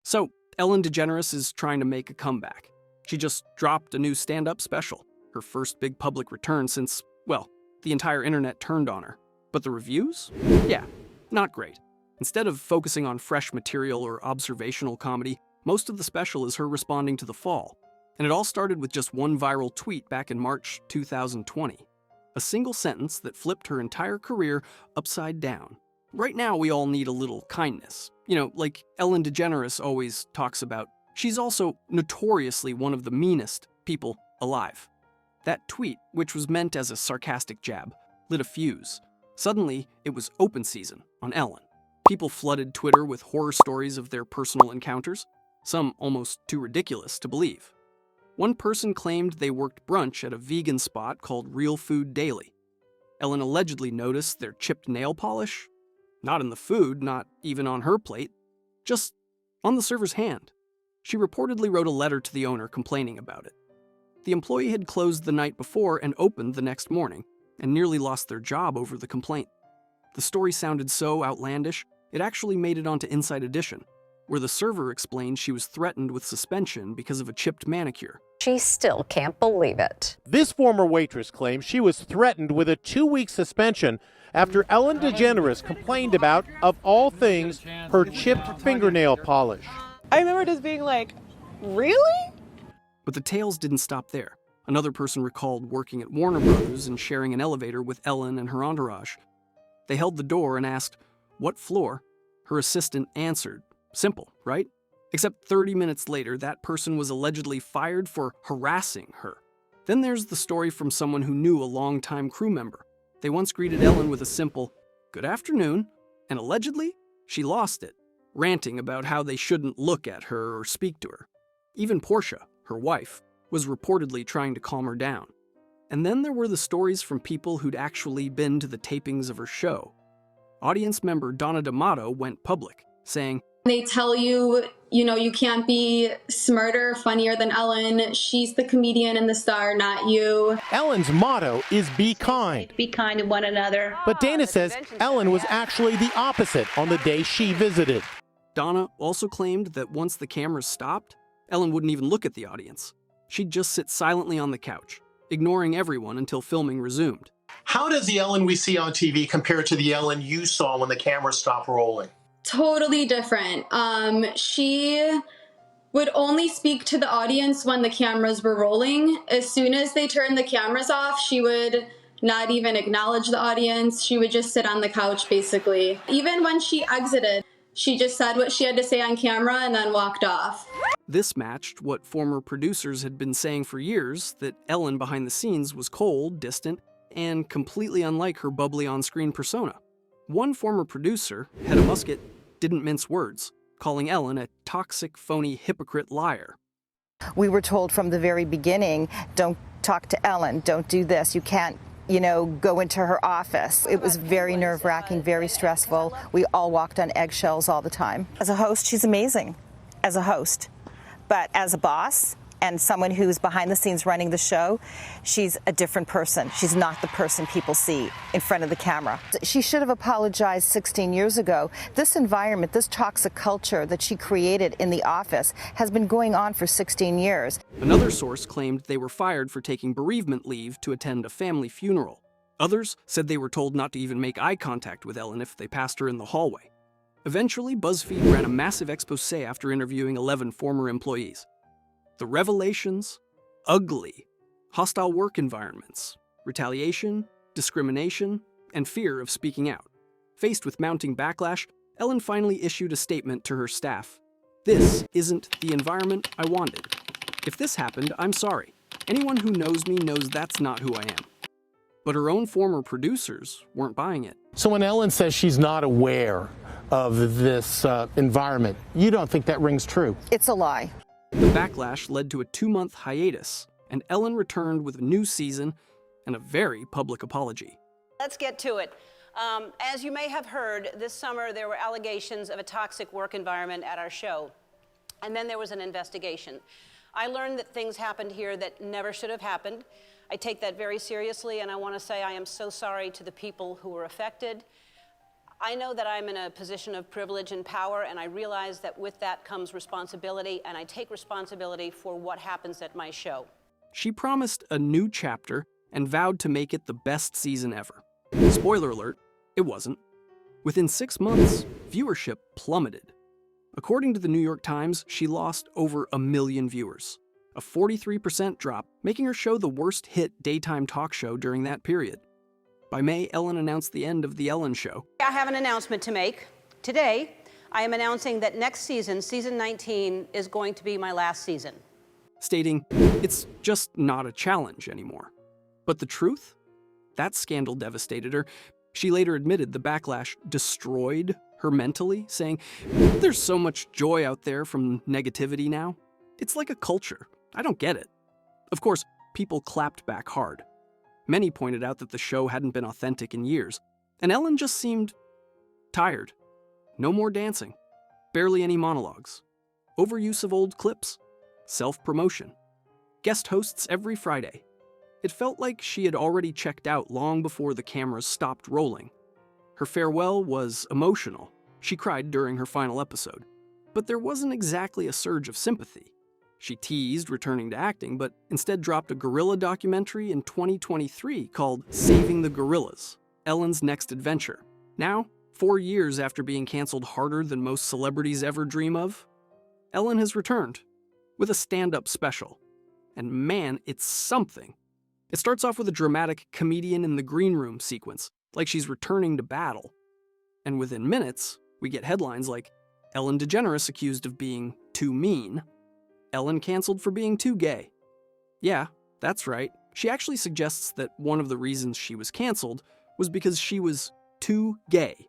So, Ellen DeGeneres is trying to make a comeback. She just dropped a new stand-up special, her first big public return since, well, the entire internet turned on her. But the reviews? Yeah, not great. Instead of focusing on fresh material or observational comedy, most of the special is her responding to the fall. And it all started with just one viral tweet back in March 2020. A single sentence that flipped her entire career upside down. Right now, we all need a little kindness. You know, like Ellen DeGeneres always talks about, she's also notoriously one of the meanest people alive. That tweet, which was meant as a sarcastic jab, lit a fuse. Suddenly, it was open season on Ellen. People flooded Twitter with horror stories of their personal encounters, some almost too ridiculous to believe. One person claimed they worked brunch at a vegan spot called Real Food Daily. Ellen allegedly noticed their chipped nail polish. Not in the food, not even on her plate, just on the server's hand. She reportedly wrote a letter to the owner complaining about it. The employee had closed the night before and opened the next morning, and nearly lost their job over the complaint. The story sounded so outlandish, it actually made it onto Inside Edition, where the server explained she was threatened with suspension because of a chipped manicure. She still can't believe it. This former waitress claims she was threatened with a 2-week suspension after Ellen DeGeneres complained about, of all things, her chipped fingernail polish. I remember just being like, really? But the tales didn't stop there. Another person recalled working at Warner Brothers and sharing an elevator with Ellen and her entourage. They held the door and asked, "What floor?" Her assistant answered. Simple, right? Except 30 minutes later, that person was allegedly fired for harassing her. Then there's the story from someone who knew a longtime crew member. They once greeted Ellen with a simple, "Good afternoon," and allegedly, she lost it, ranting about how they shouldn't look at her or speak to her. Even Portia, her wife, was reportedly trying to calm her down. And then there were the stories from people who'd actually been to the tapings of her show. Audience member Donna D'Amato went public, saying, "They tell you, you can't be smarter, funnier than Ellen. She's the comedian and the star, not you." Ellen's motto is be kind. Be kind to one another. But Dana says Ellen was actually the opposite on the day she visited. Donna also claimed that once the cameras stopped, Ellen wouldn't even look at the audience. She'd just sit silently on the couch, ignoring everyone until filming resumed. How does the Ellen we see on TV compare to the Ellen you saw when the cameras stopped rolling? Totally different. She would only speak to the audience when the cameras were rolling. As soon as they turned the cameras off, she would not even acknowledge the audience. She would just sit on the couch, basically. Even when she exited, she just said what she had to say on camera and then walked off. This matched what former producers had been saying for years, that Ellen behind the scenes was cold, distant, and completely unlike her bubbly on-screen persona. One former producer, Hedda Musket, didn't mince words, calling Ellen a toxic, phony, hypocrite liar. We were told from the very beginning, don't talk to Ellen, don't do this, you can't, go into her office. It was very nerve-wracking, very stressful. We all walked on eggshells all the time. As a host, she's amazing, as a host. But as a boss and someone who's behind the scenes running the show, she's a different person. She's not the person people see in front of the camera. She should have apologized 16 years ago. This environment, this toxic culture that she created in the office has been going on for 16 years. Another source claimed they were fired for taking bereavement leave to attend a family funeral. Others said they were told not to even make eye contact with Ellen if they passed her in the hallway. Eventually, BuzzFeed ran a massive expose after interviewing 11 former employees. The revelations? Ugly. Hostile work environments, retaliation, discrimination, and fear of speaking out. Faced with mounting backlash, Ellen finally issued a statement to her staff. "This isn't the environment I wanted. If this happened, I'm sorry. Anyone who knows me knows that's not who I am." But her own former producers weren't buying it. So when Ellen says she's not aware of this environment, you don't think that rings true? It's a lie. The backlash led to a 2-month hiatus, and Ellen returned with a new season and a very public apology. Let's get to it. As you may have heard, this summer there were allegations of a toxic work environment at our show, and then there was an investigation. I learned that things happened here that never should have happened. I take that very seriously, and I want to say I am so sorry to the people who were affected. I know that I'm in a position of privilege and power, and I realize that with that comes responsibility, and I take responsibility for what happens at my show. She promised a new chapter and vowed to make it the best season ever. Spoiler alert, it wasn't. Within 6 months, viewership plummeted. According to the New York Times, she lost over 1 million viewers, a 43% drop, making her show the worst hit daytime talk show during that period. By May, Ellen announced the end of The Ellen Show. I have an announcement to make. Today, I am announcing that next season, season 19, is going to be my last season. Stating, it's just not a challenge anymore. But the truth? That scandal devastated her. She later admitted the backlash destroyed her mentally, saying, there's so much joy out there from negativity now. It's like a culture. I don't get it. Of course, people clapped back hard. Many pointed out that the show hadn't been authentic in years, and Ellen just seemed tired. No more dancing, barely any monologues, overuse of old clips, self-promotion, guest hosts every Friday. It felt like she had already checked out long before the cameras stopped rolling. Her farewell was emotional. She cried during her final episode. But there wasn't exactly a surge of sympathy. She teased returning to acting, but instead dropped a gorilla documentary in 2023 called Saving the Gorillas, Ellen's next adventure. Now, 4 years after being canceled harder than most celebrities ever dream of, Ellen has returned with a stand-up special. And man, it's something. It starts off with a dramatic comedian in the green room sequence, like she's returning to battle. And within minutes, we get headlines like, Ellen DeGeneres accused of being too mean, Ellen canceled for being too gay. Yeah, that's right. She actually suggests that one of the reasons she was canceled was because she was too gay.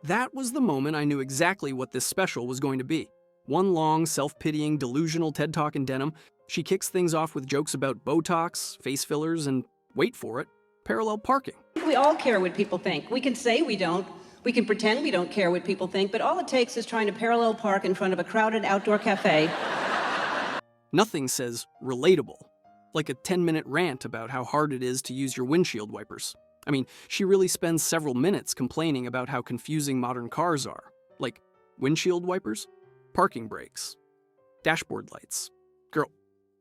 That was the moment I knew exactly what this special was going to be. One long, self-pitying, delusional TED Talk in denim. She kicks things off with jokes about Botox, face fillers, and, wait for it, parallel parking. We all care what people think. We can say we don't. We can pretend we don't care what people think, but all it takes is trying to parallel park in front of a crowded outdoor cafe. Nothing says relatable, like a 10-minute rant about how hard it is to use your windshield wipers. I mean, she really spends several minutes complaining about how confusing modern cars are, like windshield wipers, parking brakes, dashboard lights. Girl,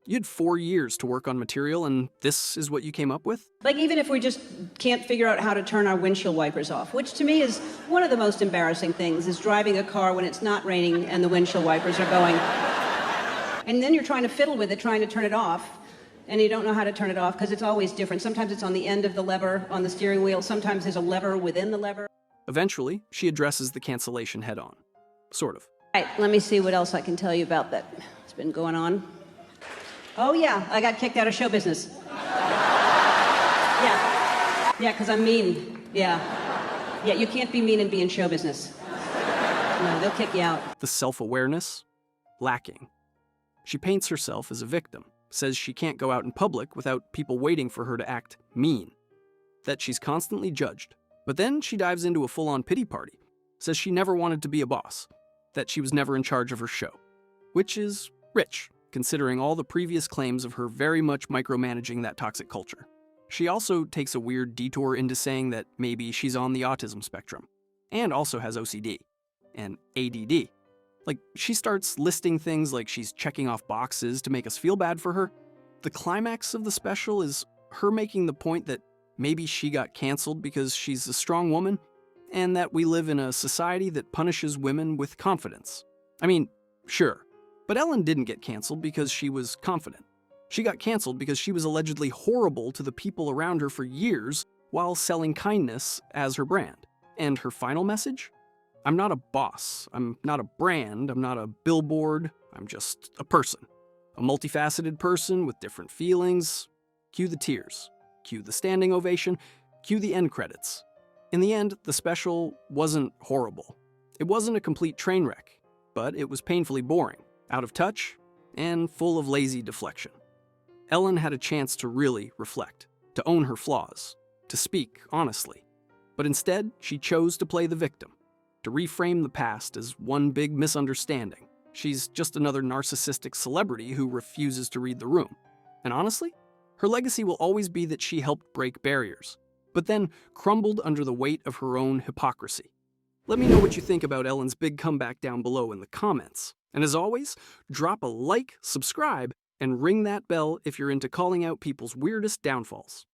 you had 4 years to work on material, and this is what you came up with? Like even if we just can't figure out how to turn our windshield wipers off, which to me is one of the most embarrassing things, is driving a car when it's not raining and the windshield wipers are going. And then you're trying to fiddle with it, trying to turn it off, and you don't know how to turn it off because it's always different. Sometimes it's on the end of the lever on the steering wheel, sometimes there's a lever within the lever. Eventually, she addresses the cancellation head-on. Sort of. All right, let me see what else I can tell you about that. It's been going on. Oh yeah, I got kicked out of show business. Yeah, because I'm mean. Yeah, you can't be mean and be in show business. No, they'll kick you out. The self-awareness? Lacking. She paints herself as a victim, says she can't go out in public without people waiting for her to act mean, that she's constantly judged. But then she dives into a full-on pity party, says she never wanted to be a boss, that she was never in charge of her show, which is rich, considering all the previous claims of her very much micromanaging that toxic culture. She also takes a weird detour into saying that maybe she's on the autism spectrum, and also has OCD, and ADD. Like, she starts listing things like she's checking off boxes to make us feel bad for her. The climax of the special is her making the point that maybe she got canceled because she's a strong woman, and that we live in a society that punishes women with confidence. I mean, sure, but Ellen didn't get canceled because she was confident. She got canceled because she was allegedly horrible to the people around her for years while selling kindness as her brand. And her final message? I'm not a boss, I'm not a brand, I'm not a billboard, I'm just a person. A multifaceted person with different feelings. Cue the tears, cue the standing ovation, cue the end credits. In the end, the special wasn't horrible. It wasn't a complete train wreck, but it was painfully boring, out of touch, and full of lazy deflection. Ellen had a chance to really reflect, to own her flaws, to speak honestly. But instead, she chose to play the victim, to reframe the past as one big misunderstanding. She's just another narcissistic celebrity who refuses to read the room. And honestly, her legacy will always be that she helped break barriers, but then crumbled under the weight of her own hypocrisy. Let me know what you think about Ellen's big comeback down below in the comments. And as always, drop a like, subscribe, and ring that bell if you're into calling out people's weirdest downfalls.